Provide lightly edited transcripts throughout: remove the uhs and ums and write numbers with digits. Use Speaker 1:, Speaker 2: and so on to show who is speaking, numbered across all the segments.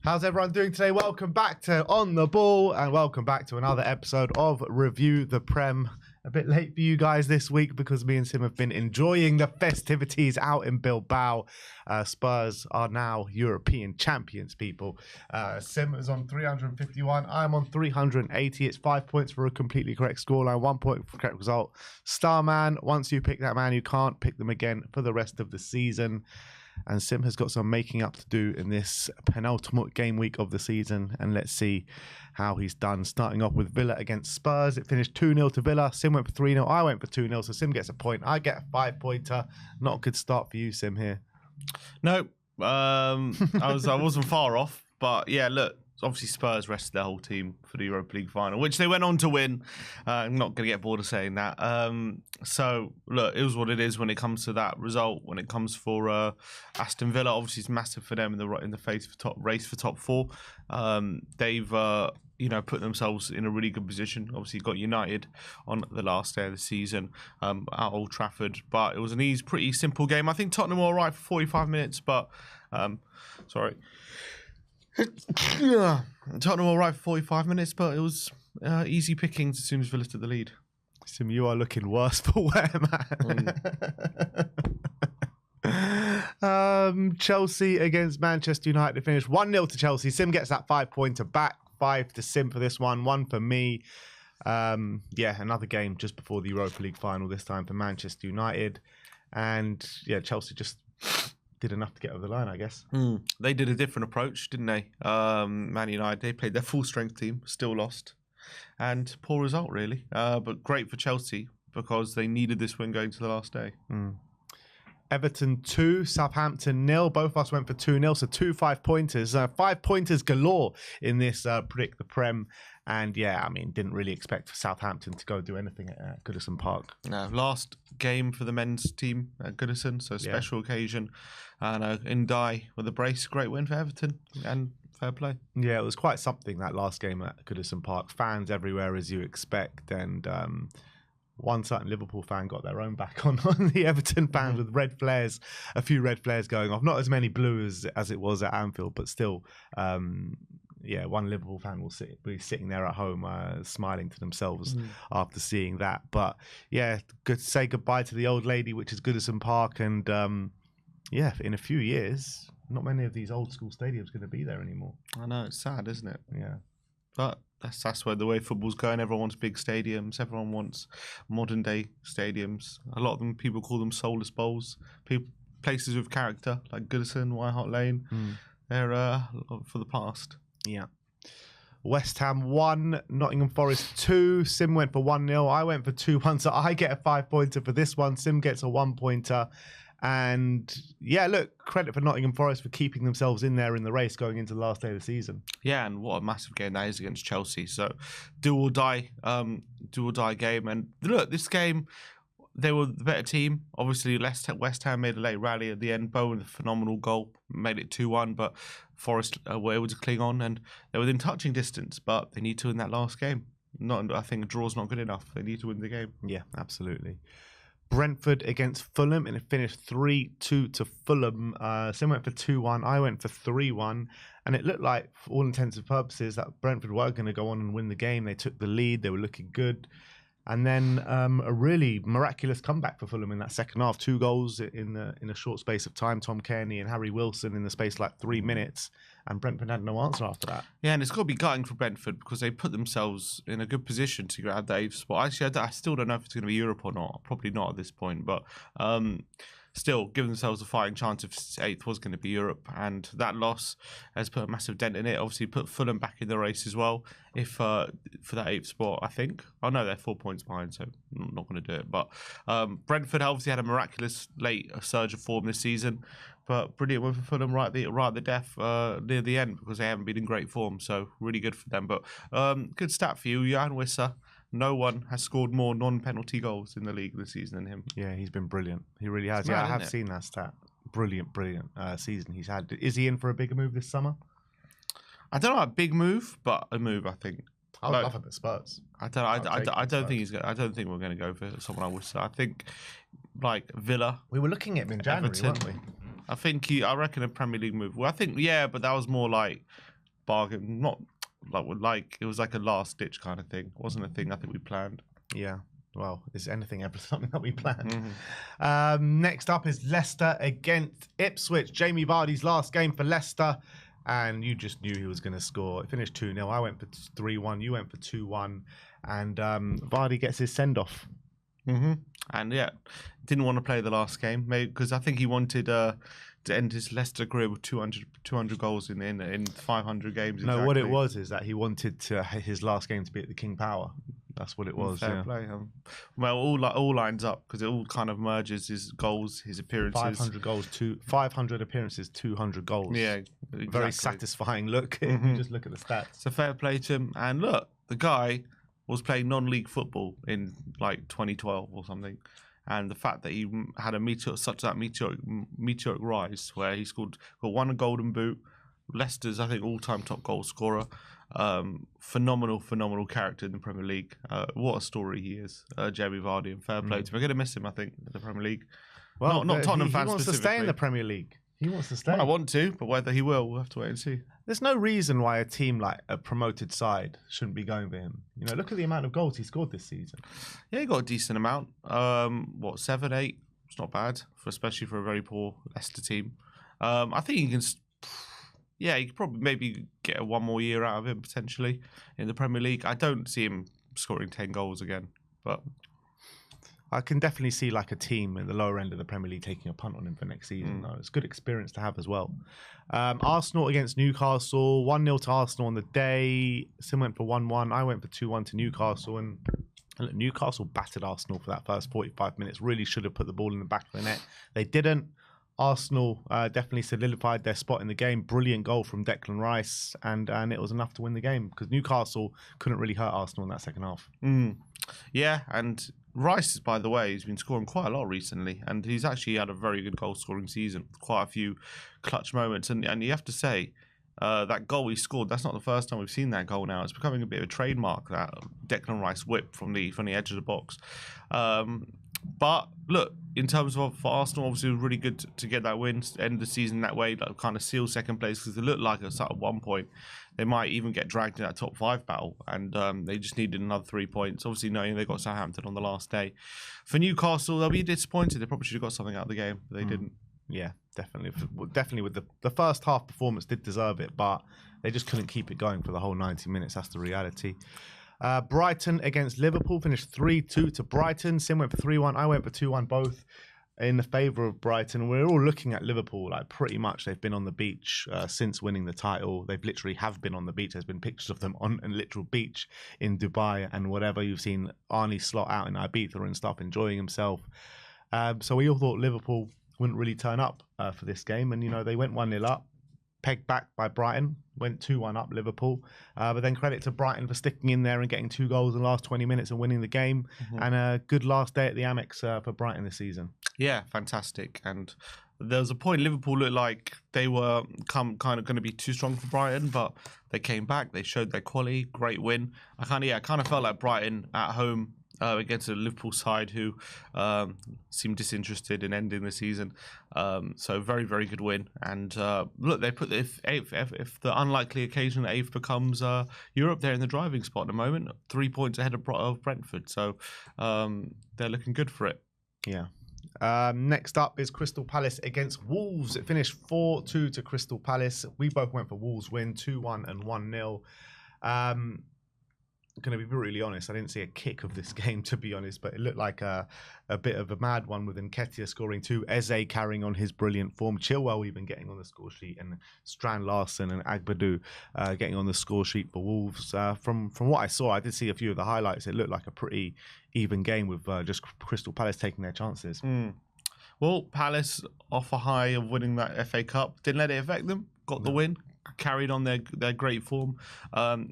Speaker 1: How's everyone doing today? Welcome back to On the Ball and welcome back to another episode of Review the Prem. A bit late for you guys this week because me and Sim have been enjoying the festivities out in Bilbao. Spurs are now European champions, people. Sim is on 351. I'm on 380. It's 5 points for a completely correct scoreline, 1 point for correct result. Starman, once you pick that man, you can't pick them again for the rest of the season. And Sim has got some making up to do in this penultimate game week of the season. And let's see how he's done. Starting off with Villa against Spurs. It finished 2-0 to Villa. Sim went for 3-0. I went for 2-0. So Sim gets a point. I get a 5-pointer. Not a good start for you, Sim, here.
Speaker 2: No, I wasn't far off. But yeah, look. Obviously, Spurs rested their whole team for the Europa League final, which they went on to win. I'm not going to get bored of saying that. So, look, it was what it is when it comes to that result. When it comes for Aston Villa, obviously it's massive for them in the race for top four. They've put themselves in a really good position. Obviously, got United on the last day of the season at Old Trafford, but it was an pretty simple game. I think Tottenham were all right for 45 minutes, but Tottenham all right for 45 minutes, but it was easy pickings as soon as Villa took the lead.
Speaker 1: Sim, you are looking worse for wear, man. Chelsea against Manchester United finished 1-0 to Chelsea. Sim gets that 5-pointer back. 5 to Sim for this one. 1 for me. Another game just before the Europa League final, this time for Manchester United. And yeah, Chelsea just did enough to get over the line, I guess.
Speaker 2: They did a different approach, didn't they? Man United, they played their full strength team, still lost. And poor result, really. But great for Chelsea because they needed this win going to the last day.
Speaker 1: Everton 2, Southampton 0. Both of us went for 2-0, so 2 5-pointers. 5-pointers galore in this Predict the Prem. And yeah, I mean, didn't really expect Southampton to go do anything at Goodison Park.
Speaker 2: No, last game for the men's team at Goodison, so special occasion. And Ndai with a brace, great win for Everton and fair play.
Speaker 1: Yeah, it was quite something, that last game at Goodison Park. Fans everywhere, as you expect, and one certain Liverpool fan got their own back on the Everton fans with red flares, a few red flares going off. Not as many blue as it was at Anfield, but still, one Liverpool fan will be sitting there at home smiling to themselves after seeing that. But yeah, good to say goodbye to the old lady, which is Goodison Park. And in a few years, not many of these old school stadiums going to be there anymore.
Speaker 2: I know, it's sad, isn't it?
Speaker 1: Yeah.
Speaker 2: But that's where the way football's going. Everyone wants big stadiums. Everyone wants modern day stadiums. A lot of them, people call them soulless bowls. Places with character like Goodison, White Hart Lane. They're for the past.
Speaker 1: Yeah. West Ham 1, Nottingham Forest 2. Sim went for 1-0. I went for 2-1. So I get a 5-pointer for this one. Sim gets a 1-pointer. And yeah, look, credit for Nottingham Forest for keeping themselves in there in the race going into the last day of the season.
Speaker 2: Yeah, and what a massive game that is against Chelsea. So do or die game. And look, this game, they were the better team. Obviously, West Ham made a late rally at the end. Bowen with a phenomenal goal, made it 2-1, but Forest were able to cling on and they were within touching distance, but they need to win that last game. I think a draw's not good enough. They need to win the game.
Speaker 1: Yeah, absolutely. Brentford against Fulham, and it finished 3-2 to Fulham. Sim went for 2-1. I went for 3-1. And it looked like, for all intents and purposes, that Brentford were going to go on and win the game. They took the lead. They were looking good. And then a really miraculous comeback for Fulham in that second half. 2 goals in a short space of time. Tom Kearney and Harry Wilson in the space of like 3 minutes. And Brentford had no answer after that.
Speaker 2: Yeah, and it's got to be gutting for Brentford because they put themselves in a good position to grab the 8th spot. Actually, I still don't know if it's going to be Europe or not. Probably not at this point. But still, giving themselves a fighting chance if 8th was going to be Europe. And that loss has put a massive dent in it. Obviously, put Fulham back in the race as well. If for that 8th spot, I think. Oh no, they're 4 points behind, so I'm not going to do it. But Brentford obviously had a miraculous late surge of form this season. But brilliant win for Fulham right at the death near the end because they haven't been in great form. So really good for them. But good stat for you, Jan Wisser. No one has scored more non-penalty goals in the league this season than him.
Speaker 1: Yeah, he's been brilliant. He really has.
Speaker 2: It's
Speaker 1: Yeah,
Speaker 2: mad,
Speaker 1: I have
Speaker 2: isn't it?
Speaker 1: seen that stat. Brilliant season he's had. Is he in for a bigger move this summer?
Speaker 2: I don't know a big move, but a move I think.
Speaker 1: I would love it at Spurs.
Speaker 2: I don't think we're going to go for someone like Wisser. I think like Villa.
Speaker 1: We were looking at him in January,
Speaker 2: Everton.
Speaker 1: weren't we?
Speaker 2: I reckon a Premier League move. Well, I think, yeah, but that was more like bargain. Not like it was like a last ditch kind of thing. It wasn't a thing I think we planned.
Speaker 1: Yeah. Well, is anything ever something that we planned?
Speaker 2: Mm-hmm.
Speaker 1: Next up is Leicester against Ipswich. Jamie Vardy's last game for Leicester, and you just knew he was going to score. It finished 2-0. I went for 3-1. You went for 2-1, and Vardy gets his send-off.
Speaker 2: Mm-hmm. And yeah, didn't want to play the last game, maybe because I think he wanted to end his Leicester career with 200 goals in 500 games.
Speaker 1: No, what it was is that he wanted his last game to be at the King Power. That's what it was.
Speaker 2: Fair play. Well, all lines up because it all kind of merges his goals, his appearances.
Speaker 1: 500 goals, 500 appearances, 200 goals.
Speaker 2: Yeah, exactly.
Speaker 1: Very satisfying look. If you just look at the stats.
Speaker 2: So fair play to him. And look, the guy was playing non-league football in like 2012 or something. And the fact that he had a meteoric rise where he got one golden boot, Leicester's I think all-time top goal scorer, phenomenal character in the Premier League. What a story he is, Jamie Vardy, and fair play to him. We're going to miss him, I think, in the Premier League.
Speaker 1: Well,
Speaker 2: not Tottenham fans.
Speaker 1: He wants to stay in the Premier League. He wants to stay.
Speaker 2: Well, I want to, but whether he will, we'll have to wait and see.
Speaker 1: There's no reason why a team like a promoted side shouldn't be going for him. Look at the amount of goals he scored this season.
Speaker 2: Yeah, he got a decent amount. 7, 8? It's not bad, especially for a very poor Leicester team. I think he can. Yeah, you could probably maybe get one more year out of him potentially in the Premier League. I don't see him scoring 10 goals again, but
Speaker 1: I can definitely see like a team in the lower end of the Premier League taking a punt on him for next season. Though it's good experience to have as well. Arsenal against Newcastle, 1-0 to Arsenal on the day. Sim went for 1-1. I went for 2-1 to Newcastle, and look, Newcastle battered Arsenal for that first 45 minutes. Really should have put the ball in the back of the net. They didn't. Arsenal definitely solidified their spot in the game. Brilliant goal from Declan Rice, and it was enough to win the game because Newcastle couldn't really hurt Arsenal in that second half.
Speaker 2: Yeah, and Rice, by the way, has been scoring quite a lot recently, and he's actually had a very good goal-scoring season. Quite a few clutch moments, and you have to say that goal he scored. That's not the first time we've seen that goal. Now it's becoming a bit of a trademark, that Declan Rice whip from the edge of the box. But look, in terms of for Arsenal, obviously it was really good to get that win, end the season that way, like kind of seal second place, because it looked like at one point they might even get dragged in that top 5 battle, and they just needed another 3 points. Obviously, knowing they got Southampton on the last day. For Newcastle, they'll be disappointed. They probably should have got something out of the game, but they didn't. Yeah,
Speaker 1: definitely with the first half performance did deserve it, but they just couldn't keep it going for the whole 90 minutes. That's the reality. Brighton against Liverpool finished 3-2 to Brighton. Sim went for 3-1. I went for 2-1, both in the favour of Brighton. We're all looking at Liverpool like pretty much they've been on the beach since winning the title. They've literally have been on the beach. There's been pictures of them on a literal beach in Dubai and whatever. You've seen Arnie Slot out in Ibiza and stuff, enjoying himself. So we all thought Liverpool wouldn't really turn up for this game, and they went 1-0 up. Pegged back by Brighton, went 2-1 up Liverpool, but then credit to Brighton for sticking in there and getting 2 goals in the last 20 minutes and winning the game, and a good last day at the Amex for Brighton this season.
Speaker 2: Yeah, fantastic. And there was a point Liverpool looked like they were kind of going to be too strong for Brighton, but they came back, they showed their quality, great win. I kind of felt like Brighton at home against a Liverpool side who seemed disinterested in ending the season. So very, very good win. And look, they put if the unlikely occasion that 8th becomes Europe, they're in the driving spot at the moment, 3 points ahead of Brentford. So they're looking good for it.
Speaker 1: Yeah. Next up is Crystal Palace against Wolves. It finished 4-2 to Crystal Palace. We both went for Wolves win, 2-1 and 1-0. Going to be really honest, I didn't see a kick of this game, to be honest, but it looked like a bit of a mad one with Nketiah scoring 2, Eze carrying on his brilliant form, Chilwell even getting on the score sheet, and Strand Larsen and Agbadu getting on the score sheet for Wolves. From what I saw, I did see a few of the highlights. It looked like a pretty even game with just Crystal Palace taking their chances.
Speaker 2: Well, Palace off a high of winning that FA Cup, didn't let it affect them, got the win, carried on their great form.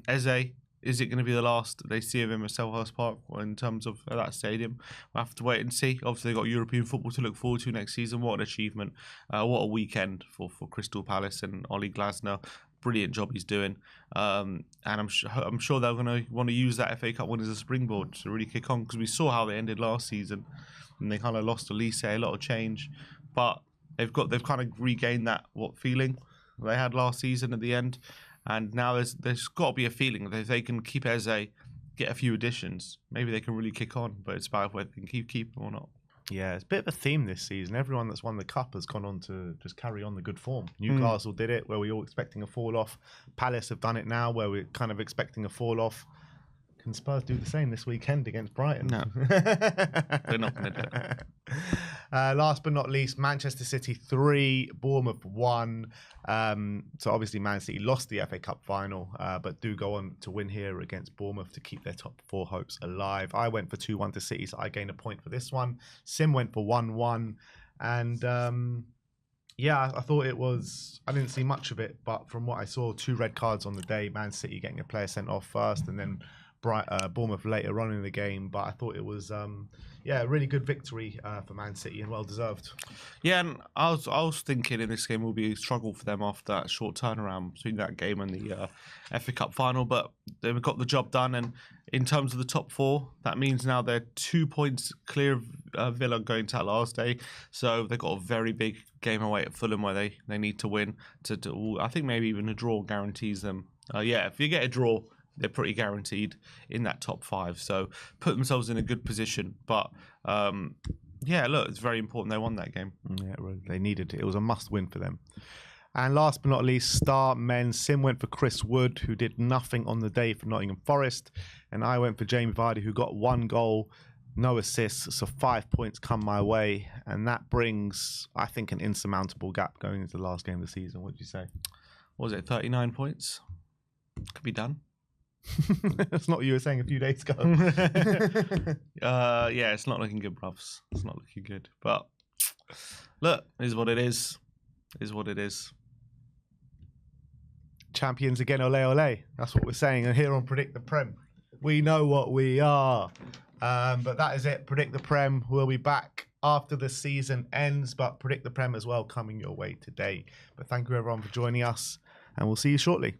Speaker 2: Eze, is it going to be the last they see of him at Selhurst Park in terms of that stadium? We'll have to wait and see. Obviously, they've got European football to look forward to next season. What an achievement. What a weekend for Crystal Palace and Ollie Glasner. Brilliant job he's doing. And I'm sure they're going to want to use that FA Cup win as a springboard to really kick on, because we saw how they ended last season and they kind of lost Elise, a lot of change. But they've kind of regained that feeling they had last season at the end. And now there's got to be a feeling that if they can keep Eze, get a few additions, maybe they can really kick on. But it's about whether they can keep him or not.
Speaker 1: Yeah, it's a bit of a theme this season. Everyone that's won the cup has gone on to just carry on the good form. Newcastle did it, where we were all expecting a fall off. Palace have done it now, where we're kind of expecting a fall off. Can Spurs do the same this weekend against Brighton?
Speaker 2: No, they're not going to do it.
Speaker 1: Last but not least, Manchester City 3, Bournemouth 1. So obviously Man City lost the FA Cup final, but do go on to win here against Bournemouth to keep their top 4 hopes alive. I went for 2-1 to City, so I gained a point for this one. Sim went for 1-1. And yeah, I thought it was, I didn't see much of it, but from what I saw, 2 red cards on the day, Man City getting a player sent off first and then Bournemouth later on in the game. But I thought it was a really good victory for Man City and well deserved.
Speaker 2: Yeah, and I was thinking in this game will be a struggle for them after that short turnaround between that game and the FA Cup final, but they've got the job done. And in terms of the top 4, that means now they're 2 points clear of Villa going to that last day. So they've got a very big game away at Fulham where they need to win. I think maybe even a draw guarantees them. If you get a draw, they're pretty guaranteed in that top 5. So put themselves in a good position. But look, it's very important they won that game.
Speaker 1: Yeah, they needed it. It was a must win for them. And last but not least, Star Men. Sim went for Chris Wood, who did nothing on the day for Nottingham Forest. And I went for Jamie Vardy, who got 1 goal, no assists. So 5 points come my way. And that brings, I think, an insurmountable gap going into the last game of the season. What did you say?
Speaker 2: What was it, 39 points? Could be done.
Speaker 1: That's not what you were saying a few days ago.
Speaker 2: It's not looking good, bruvs. It's not looking good. But look, it is what it is. It is what it is.
Speaker 1: Champions again, ole ole. That's what we're saying. And here on Predict the Prem, we know what we are. But that is it. Predict the Prem. We'll be back after the season ends. But Predict the Prem as well coming your way today. But thank you everyone for joining us. And we'll see you shortly.